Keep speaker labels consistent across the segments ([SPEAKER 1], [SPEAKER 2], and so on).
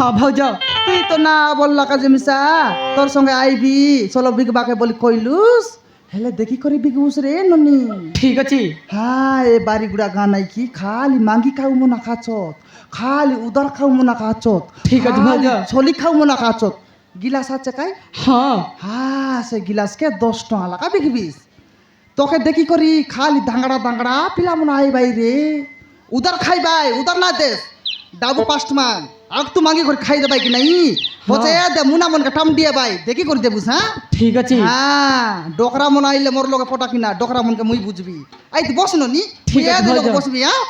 [SPEAKER 1] হ্যাঁ ভাউজ
[SPEAKER 2] তুই তো না বললা কাজে মিশা তোর সঙ্গে আইবি চলো বিগবাকে বলি কইলুস হেলে দেখি করে বিগুস রে ননি
[SPEAKER 1] ঠিক আছে।
[SPEAKER 2] হ্যাঁ এ বাড়ি গুড়া গা নাই কি খালি মাঙ্গি খাও মনা খাচত খালি উদার খাও মনা খাচত
[SPEAKER 1] ঠিক আছে ভাউজ।
[SPEAKER 2] ছলি খাও মনা খাচত গিলাস আছে কাই
[SPEAKER 1] হ্যাঁ
[SPEAKER 2] হ্যাঁ সে গিলাসকে 10 টাকা লাগা বিকিবিস তোকে দেখি করি খালি দাঙ্গড়া দাঙ্গড়া পিলা মনে আই বাইরে উদার খাই বাই উদার না দেশ ডাবু 5 মান আগ তু মাঙ্গি করে খাই দে বাই কি নাই বচে দে মুনা মন কাম দিয়ে বাই দেখি করে দেবুস হ্যাঁ
[SPEAKER 1] ঠিক আছে।
[SPEAKER 2] হ্যাঁ ডোকরা মন আইলে মোর লগে ফটা কিনা ডোকরা মনকে মুই বুঝবি আই তুই বস নি
[SPEAKER 1] ঠিক আছে, ভাইজান।
[SPEAKER 2] বসবি হ্যাঁ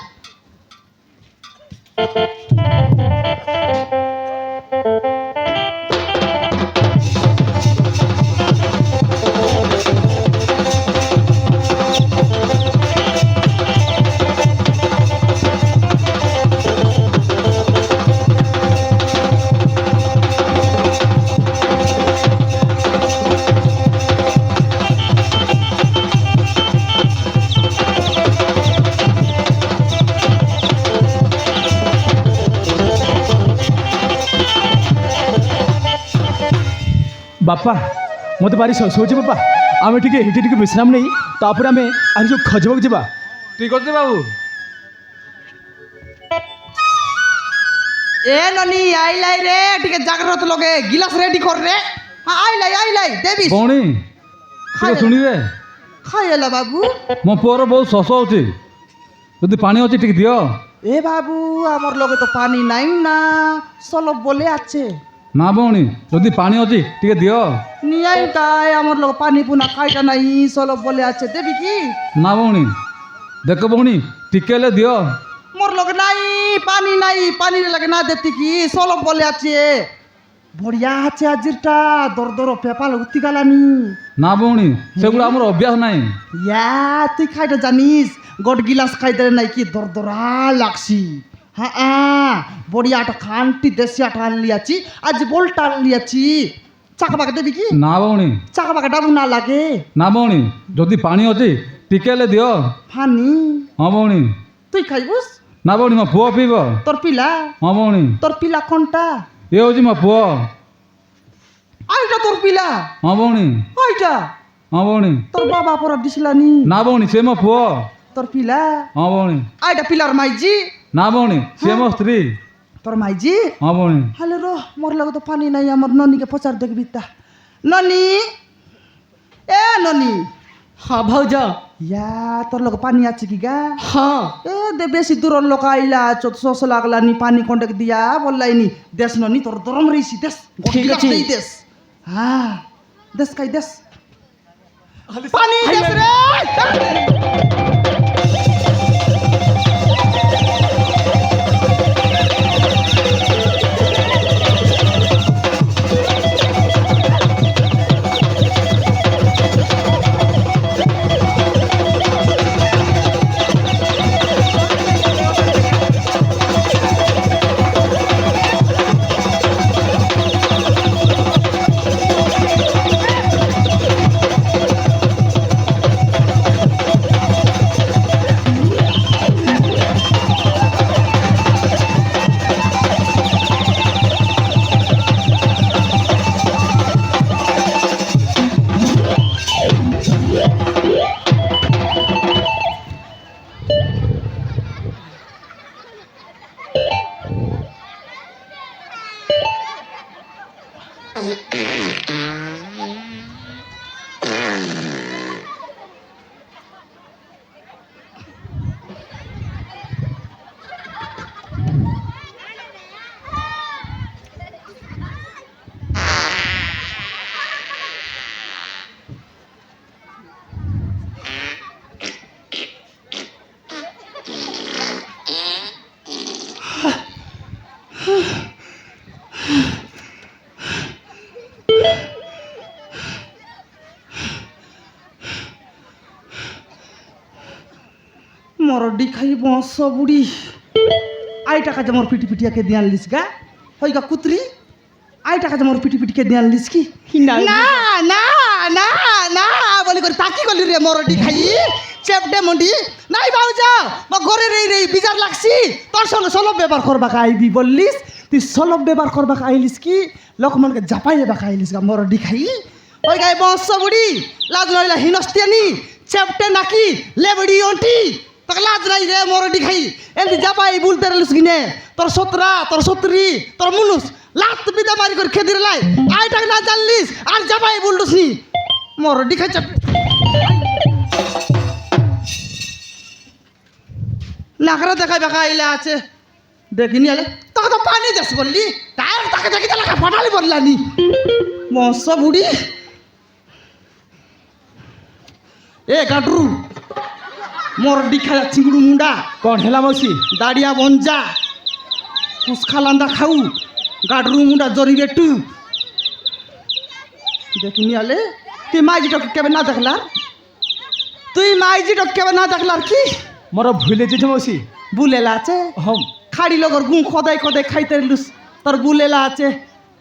[SPEAKER 3] ବାପା ମୋତେ ଭାରି ଶୋଷ ହେଉଛି ବାପା ଆମେ ଟିକେ ଏଠି ଟିକେ ବିଶ୍ରାମ ନେଇ ତାପରେ ଆମେ ଆଜି ଯେଉଁ ଖୋଜିବାକୁ ଯିବା।
[SPEAKER 4] ঠিক আছে বাবু।
[SPEAKER 2] এ ননি আইলাই রে ଟିକେ জাগ্রত লগে গিলাস রেডি কর রে হ্যাঁ আইলাই দেবি
[SPEAKER 4] ভଉଣୀ ଟିକେ ଶୁଣିବେ
[SPEAKER 2] খাইলা বাবু
[SPEAKER 4] ମୋ ପୁଅର ବହୁତ ଶୋଷ ହେଉଛି ଯଦି ପାଣି ଅଛି ଟିକେ ଦିଅ।
[SPEAKER 2] এ বাবু আমার লগে তো পানি নাই না সলব বলে আছে
[SPEAKER 4] না ভଉଣୀ ଯଦି ପାଣି ଅଛି ଟିକେ ଦିଅ।
[SPEAKER 2] নিয়াই তাই আমার লগে পানি পুনা খাইটা নাই সলব বলে আছে দেবি কি
[SPEAKER 4] না ভଉଣୀ ଦେଖ ଭଉଣୀ ଟିକେ ହେଲେ ଦିଅ।
[SPEAKER 2] মোর লগে নাই পানি লাগে না দেখতে কি সলব বলে আছে বড়িয়া আছে আজিরটা দর দর পেপাল উত্তি গালানি
[SPEAKER 4] না ভଉଣୀ ସେଗୁଡ଼ା ଆମର ଅଭ୍ୟାସ ନାହିଁ।
[SPEAKER 2] ইয়া তুই খাইটা জানিস গড গিলাস খাইতে নাই কি দর দরা লাগছি হ্যাঁ বড়িয়াটা খানটি দেশিয়াটা আনলিয়াছি আজ বোলটা আনলিয়াছি চাকাবাকে দেবি কি
[SPEAKER 4] ନା ଭଉଣୀ
[SPEAKER 2] চাকাবাকে ডাবু না লাগে
[SPEAKER 4] ନା ଭଉଣୀ ଯଦି ପାଣି ଅଛି ଟିକେ ହେଲେ ଦିଅ।
[SPEAKER 2] ফানি
[SPEAKER 4] ହଁ ଭଉଣୀ
[SPEAKER 2] তুই খাইবুস
[SPEAKER 4] ନା ଭଉଣୀ ମୋ ପୁଅ ପିଇବ।
[SPEAKER 2] তোর পিলা
[SPEAKER 4] ହଁ ଭଉଣୀ
[SPEAKER 2] তোর পিলা কোনটা
[SPEAKER 4] ଇଏ ହେଉଛି ମୋ ପୁଅ।
[SPEAKER 2] আইটা তোর পিলা
[SPEAKER 4] ହଁ ଭଉଣୀ
[SPEAKER 2] আইটা
[SPEAKER 4] ହଁ ଭଉଣୀ
[SPEAKER 2] তোর বাবা পরা দিছিলানি
[SPEAKER 4] ନା ଭଉଣୀ ସେ ମୋ ପୁଅ।
[SPEAKER 2] তোর পিলা
[SPEAKER 4] ହଁ ଭଉଣୀ
[SPEAKER 2] আইটা পিলার মাইজি
[SPEAKER 4] ନା ଭଉଣୀ ସିଏ ମୋ ସ୍ତ୍ରୀ।
[SPEAKER 2] তোর মাইজি
[SPEAKER 4] ହଁ ভଉଣୀ
[SPEAKER 2] হ্যালো রো মোর লাগে তো পানি নাই আমার ননিকে পচার দেখবি তা ননি এ ননি
[SPEAKER 1] হ্যাঁ ভাউজ।
[SPEAKER 2] ইয়া তোর লগে পানি আছে কি গা
[SPEAKER 1] হ্যাঁ
[SPEAKER 2] এ দে বেশি দূরের লোক আইলা শোষ লাগলানি পানি কন্টেক দিয়া বললাইনি দেশ ননি তোর দরম রইছি দেশ
[SPEAKER 1] ঠিক আছে।
[SPEAKER 2] দেশ হ্যাঁ দেশ কাই দেশ পানি দেশ রে মরডি খাই বস বুড়ি আই টাকা যে মোর পিটি পিটিয়াকে দিয়ে আনলিস গা হই গা কুতরি আই টাকা যে মোর পিটি পিটিকে দিয়ে আনলিস কি
[SPEAKER 1] না
[SPEAKER 2] না না না না বলি করে তাকি গলি রে মরডি খাই চেপডে মন্ডি নাই বাউ যা মো ঘরে রে রে বিজার লাগছি তোর সঙ্গে সলব ব্যবহার করবা আইবি বললিস তুই সলব ব্যবহার করবা আইলিস কি লোকমানকে জাপাই দেবা আইলিস গা মরডি খাই ওই গাই বংশ বুড়ি লাজ নইলা হিনস্তিয়ানি চেপটে নাকি লেবড়ি অন্টি তোকে লাজ নাই রে মরডি খাই এমনি জাপাই বলতে রলিস কিনে তোর সতরা তোর সতরি তোর মুনুস লাত বিদা মারি করে খেদির লাই আইটাকে না জানলিস আর জাপাই বললুস নি মরডি খাই চাপ নাকরা দেখাই বেকা আইলা আছে দেখিনি আলে তোকে তো পানি দেশ বললি তার তাকে দেখি তাহলে ফাটালি বললানি বংশ বুড়ি এ গাডরু মরডি খায়া চিংড়ু মুন্ডা
[SPEAKER 3] କ'ଣ ହେଲା ମାଉସୀ
[SPEAKER 2] দাড়িয়া বঞ্জা পুষ্খালান্দা খাউ গাডরু মুন্ডা জরি বেটু দেখিনি আলে তুই মাইজিটকে কেবে না দেখলার তুই মাইজিটক কেবে না দেখলার কি
[SPEAKER 3] ମୋର ଭୁଲ ହେଇଯାଇଛି ମାଉସୀ
[SPEAKER 2] বুলেলা আছে
[SPEAKER 3] ହଁ
[SPEAKER 2] খাড়ি লগর গুঁ খদাই খদাই খাইতে লুস তোর বুলেলা আছে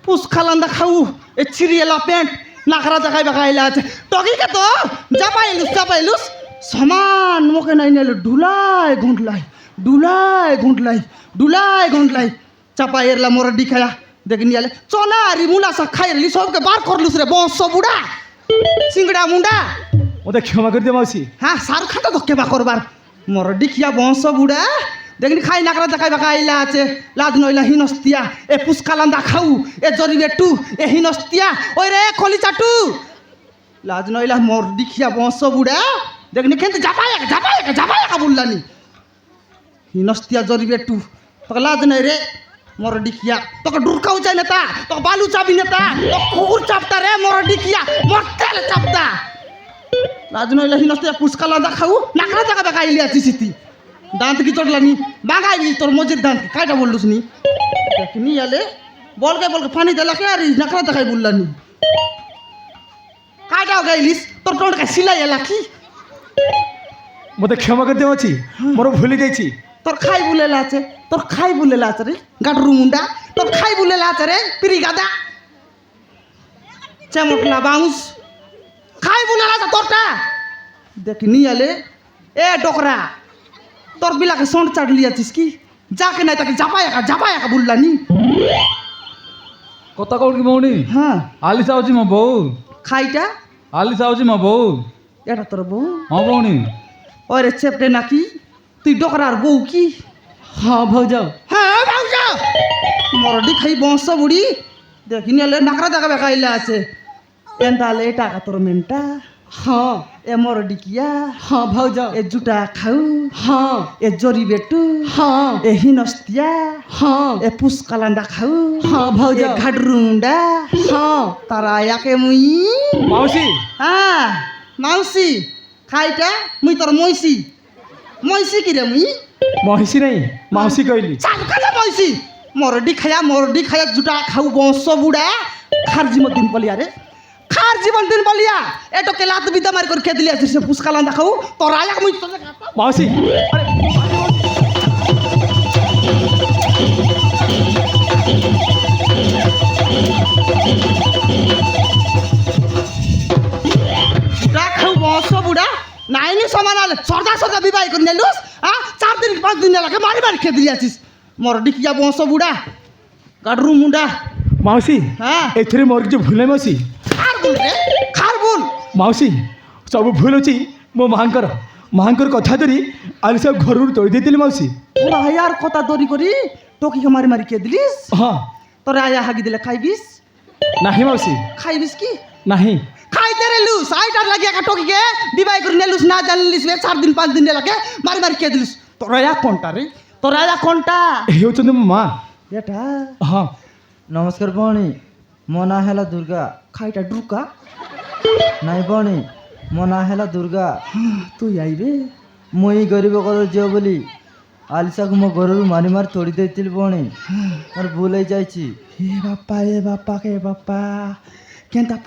[SPEAKER 2] পুষ্খালান্দা খাউ এ ছিড়িয়েলা প্যান্ট নাকরা দেখাই বেখাইলা আছে টকিকে তো চাপাইলুস সমান মুখে নাই নিলে ডুলাই ঘুঁটলাই চাপাই এরলা মোর ডিখায়া দেখি নিয়ে চনা রিমুলা সা খাই রেলি সবকে বার করলুস রে বংশ বুড়া সিংড়া মুন্ডা
[SPEAKER 3] ମୋତେ କ୍ଷମା କରିଦିଅ ମାଉସୀ
[SPEAKER 2] হ্যাঁ সার খাটা তো কেবা করবার মোর ডিখিয়া বংশ বুড়া দেখনি খাই নাকরা দেখাই বেখাইলা আছে লাজ নইলা হিনস্তিয়া এ পুষ্কালান্দা খাউ এ জরি বেটু এ হিনস্তিয়া ওই রে খলি চাটু লাজ নইলা মোর ডিখিয়া বংশ বুড়া দেখনি কিন্তু জাপায়াকা বললানি হিনস্তিয়া জরি বেটু তোকে লাজ নাই রে মোর ডিখিয়া তোকে ডুরকাও চাই নেতা তোকে বালু চাবি নেতা তোকে কুকুর চাপতা রে মোর ডিখিয়া মরতেল চাপতা লাজ নইলা হিনস্তিয়া পুষ্কালান্দা খাউ নাকরা দেখা বেখাইলি আছি সিটি দাঁত কি চটলানি বাগাইবি তোর মজির দাঁত কাইটা বললুস নি দেখিনি আলে বলকে ফানি দেলাকে আর নাকরা দেখাই বললানি কাইটাও গাইলিস তোর টোটকা সিলাই এলা কি
[SPEAKER 3] ମୋତେ କ୍ଷମା କରିଦିଅ ମାଉସୀ ମୋର ଭୁଲ ହେଇଯାଇଛି
[SPEAKER 2] তোর খাই বুলেলা আছে রে গাডরু মুন্ডা তোর খাই বুলেলা আছে রে পিরি গাদা চেমটলা বাউন্স খাই বুলেলা আছে তোরটা দেখিনি আলে এ ডকরা তোর বিলাকে সন্ট চাটলি আছিস কি যাকে নাই তাকে জাপায়াকা বললানি
[SPEAKER 4] କଥା କହୁଛୁ କି ଭଉଣୀ
[SPEAKER 2] হ্যাঁ
[SPEAKER 4] ଆଲିସା ହେଉଛି ମୋ ବୋଉ
[SPEAKER 2] খাইটা
[SPEAKER 4] ଆଲିସା ହେଉଛି ମୋ ବୋଉ
[SPEAKER 2] এটা তোর বউ
[SPEAKER 4] ହଁ ভଉଣୀ
[SPEAKER 2] ওরে চেপটে নাকি তুই ডকরার বউ কি
[SPEAKER 1] ହଁ ଭାଉଜ
[SPEAKER 2] হ্যাঁ ভাউজ মরডি খাই বংশ বুড়ি দেখিনি এলে নাকরা দেখা বেখাইলে আছে এন্তালে টাকা তোর মেনটা
[SPEAKER 1] ହଁ
[SPEAKER 2] এ মরডি কিয়া
[SPEAKER 1] ହଁ ভাଉଜ
[SPEAKER 2] এ জুটা খাউ
[SPEAKER 1] ହଁ
[SPEAKER 2] এ জরি বেটু
[SPEAKER 1] ହଁ
[SPEAKER 2] এ হিনস্তিয়া
[SPEAKER 1] ହଁ
[SPEAKER 2] এ পুষ্কালান্দা খাউ
[SPEAKER 1] ହଁ ভাউজ
[SPEAKER 2] এ ঘাডরুন্ডা
[SPEAKER 1] ହଁ
[SPEAKER 2] তারা ইয়াকে মুই
[SPEAKER 3] ମାଉସୀ
[SPEAKER 2] হ্যাঁ মাউসি খাইটা মুই তোর মইসি কি রে মুই
[SPEAKER 3] ମହିଷୀ ନାହିଁ ମାଉସୀ କହିଲି
[SPEAKER 2] চালকালা মইসি মরডি খায়া জুটা খাউ বংশ বুড়া খার জীবন দিন বলিয়া এটকে লাত বিদা মারি করে খেয়ে দিলি আছে সে পুষ্কালান্দা খাউ তোর আয়াক মুই তোর
[SPEAKER 3] ମାଉସୀ আরে
[SPEAKER 2] জুটা খাউ বংশ বুড়া নাইনি সমান আলে সর্দা বিবাহ করে নেলুস 4 দিন 5 দিন লাগে মারি খেয়ে দিলি আছিস মরডি কিয়া বংশ বুড়া গাডরু মুন্ডা
[SPEAKER 3] ମାଉସୀ
[SPEAKER 2] হ্যাঁ
[SPEAKER 3] ଏଥିରେ ମୋର କିଛି ଭୁଲ ନାହିଁ ମାଉସୀ
[SPEAKER 2] খার বুল
[SPEAKER 3] ମାଉସୀ ସବୁ ଭୁଲ ଅଛି ମୋ ମାଙ୍କର କଥା ଧରି ଆଲିସା ଘରରୁ ତୋଳି ଦେଇଥିଲି ମାଉସୀ
[SPEAKER 2] তোর আয়ার কথা দরি করি টকিকে মারি খেয়ে দিলিস
[SPEAKER 3] ହଁ
[SPEAKER 2] তোর আয়া হাগি দিলে খাইবিস
[SPEAKER 3] ନାହିଁ মাଉসী
[SPEAKER 2] খাইবিস কি
[SPEAKER 3] ନାହିଁ
[SPEAKER 2] খাইতে রে লুস আইটার লাগি একা টকিকে বিবাহ করে নেলুস না জানলিস 4 দিন 5 দিন লাগে মারি খেয়ে দিলিস তোর আয়া কোনটা
[SPEAKER 3] ଏ ହେଉଛନ୍ତି ମୋ ମା
[SPEAKER 2] এটা
[SPEAKER 3] ହଁ
[SPEAKER 5] ନମସ୍କାର ଭଉଣୀ ମୋ ନାଁ ହେଲା ଦୁର୍ଗା
[SPEAKER 2] খাইটা ডুকা
[SPEAKER 5] ନାଇଁ ଭଉଣୀ ମୋ ନାଁ ହେଲା ଦୁର୍ଗା
[SPEAKER 2] তুই আইবে
[SPEAKER 5] ମୁଁ ଏଇ ଗରିବ ଘର ଝିଅ ବୋଲି ଆଲିସାକୁ ମୋ ଘରରୁ ମାରି ତୋଡ଼ି ଦେଇଥିଲି ଭଉଣୀ ମୋର ଭୁଲ ହେଇଯାଇଛି
[SPEAKER 2] এ বাপ্পা কেনটা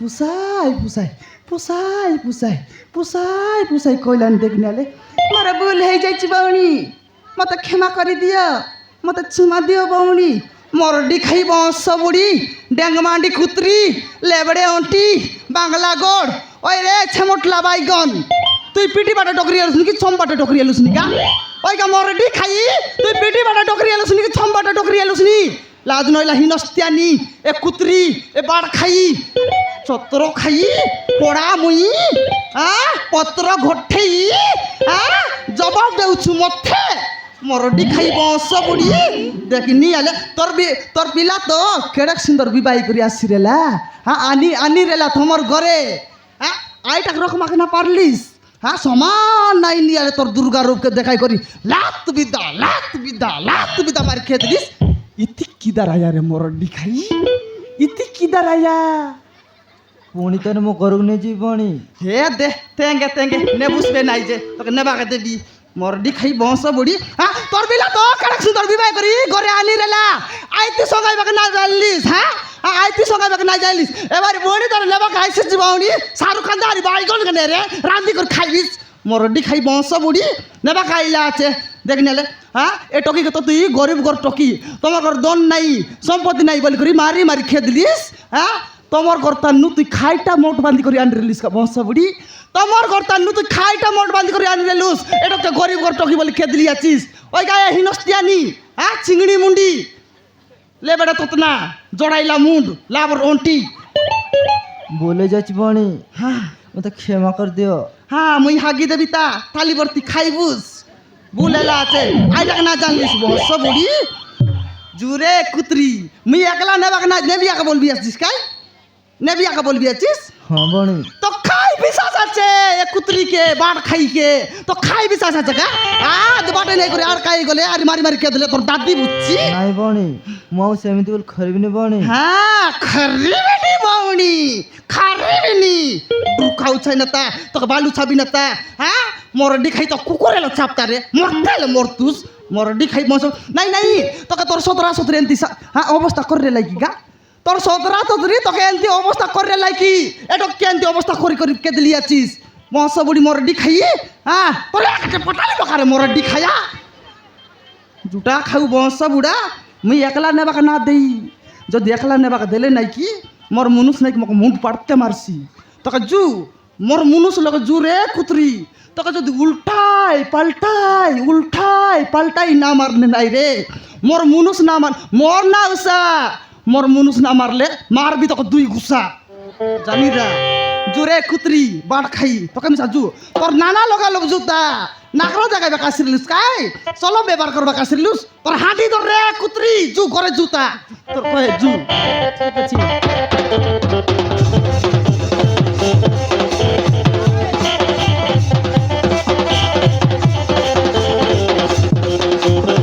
[SPEAKER 2] পুষাই কইলানি দেখনালে মোর ভুল হয়ে যাইছি বউনি মতে ক্ষমা করে দিও মতে চুমা দিও বউনি মরডি খাই বংশ বুড়ি ডেঙ্গমান্ডি কুত্রি লেবড়ে অন্টি বাংলা গোড় ওই রে ছেমটলা বাইগন তুই পিটি বাটা টকরি আলুস নাকি ছম বাটা টকরি আলুস নি গা ওই গা মরডি খাই তুই পিটি বাটা টকরি আলুস নাকি ছম বাটা টকরি আলুস নি লাজ নইলা হিনস্তিয়ানি এ কুতরি এ বাড় খাই চত্র খাই পোড়া মুই পত্র ঘটেই জবাব দেউছু মতে মরডি খাই বংশ বুড়ি দেখিনি আলে তোর পিলা তো কেড়ে সুন্দর বিবাহ করি আসিরেলা আনি রেলা তোমার ঘরে আইটাক রকমাকে না পারলিস সমান নাই নিয়ে আলে তোর দুর্গা রূপকে দেখাই করি লাত বিদ্যা মারি খেয়ে দিস ইতি কি দাঁড়ায়া রে মরডি খাই ইতি কি দাঁড়ায়া
[SPEAKER 5] পুଣି তার মো ঘরକୁ ନେଇଯିବି ପୁଣି
[SPEAKER 2] হে দে তেঙ্গে নে বুঝবে নাই যে তোকে নেবাকে দেবি মরডি খাই বংশ বুড়ি তোর বিলা তো কেড়ে সুন্দর বিবাহ করি ঘরে আনি রেলা আইতি সগাইবাকে না জানলিস আইতি সগাইবাকে না জানলিস এবার বড়ি তোর নেবাকে আইসিস জীবনি শাহরুখ খান দাঁড়ি বাইগন কেনে রে রান্দি করে খাইবিস মরডি খাই বংশ বুড়ি নেবাকে আইলা আছে দেখ নেলে এ টকিকে তো তুই গরিব ঘর টকি তোমার ঘর দন নাই সম্পত্তি নাই বলি করি মারি খেয়ে দিলিস তোমার ঘর তান্নু তুই খাইটা মোট বান্ধি করে আনি রেলিস বংশ বুড়ি তোমার ঘর তান্নু তুই খাইটা মোট বান্ধি করে আনি রেলুস এটা তো গরিব ঘর টকি বলে খেয়ে দিলি আছিস ওই গায়ে হিনস্তিয়ানি চিংড়ি মুন্ডি লে বেটা তোত না জড়াইলা মুন্ড লাবর অন্টি
[SPEAKER 5] बोले যাচ্ছি পুଣି মতে ক্ষমা করে দিও
[SPEAKER 2] মুই হাগি দেবি তা থালি ভর্তি খাইবুস বুলেলা আছে আইলাক না জানলিস বংশ বুড়ি জুরে কুতরি মুই একলা নেবিয়াকে বলবি আসছিস কাই নেবিয়াকে বলবি আছিস
[SPEAKER 5] হ্যাঁ পুଣି
[SPEAKER 2] তো খাই বিশ্বাস আছে এ কুতরিকে বাট খাইকে তো খাই বিশ্বাস আছে কা বাটে নেই করে আর কাই গলে আর মারি কে দিলে তোর দাদি বুঝছি
[SPEAKER 5] ନାଇଁ ପୁଣି ମୁଁ ଆଉ ସେମିତି ବୋଲି ଖରିବିନି ପୁଣି
[SPEAKER 2] খরিবিনি মাউনি খরিবিনি দু খাউ ছাই না তা তোকে বালু ছাবি না তা মরডি খাই তো কুকুরেলা চাপতারে মরতেলে মরতুস মরডি খাই মস নাই তোকে তোর সতরা এন্তি অবস্থা করে লাগি গা তোর সতরা তোকে এন্তি অবস্থা করে লাগি এটা কেন্তি অবস্থা করি কে দিলি আছিস মস বুড়ি মরডি খাই তোরে একটা পটালি বকারে মরডি খায়া জুটা খাউ বংশ বুড়া মুই একলা নেবাকে না দেই যদি একলা নেবাকে দেলে নাই কি মোর মুনুষ নাই কি মোক মুন্ড পাড়তে মারছি তোকে জু মোর মুনুষ লগে জু রে কুতরি তোকে যদি উল্টাই পাল্টাই না মারলে নাই রে মোর মুনুষ না মোর না উষা মোর মুনুষ না মারলে মারবি তোকে দুই গুসা জানি রা জুরে কুতরি বাট খাই তোকে মিশা জু তোর নানা লগালগ জুতা নাকড়া জায়গায় বেকা আসিরলুস কাই চলো ব্যবহার করবা আসিরলুস তোর হাঁটি তোর রে কুতরি জু করে জুতা তোর কয়ে জু ঠিক আছে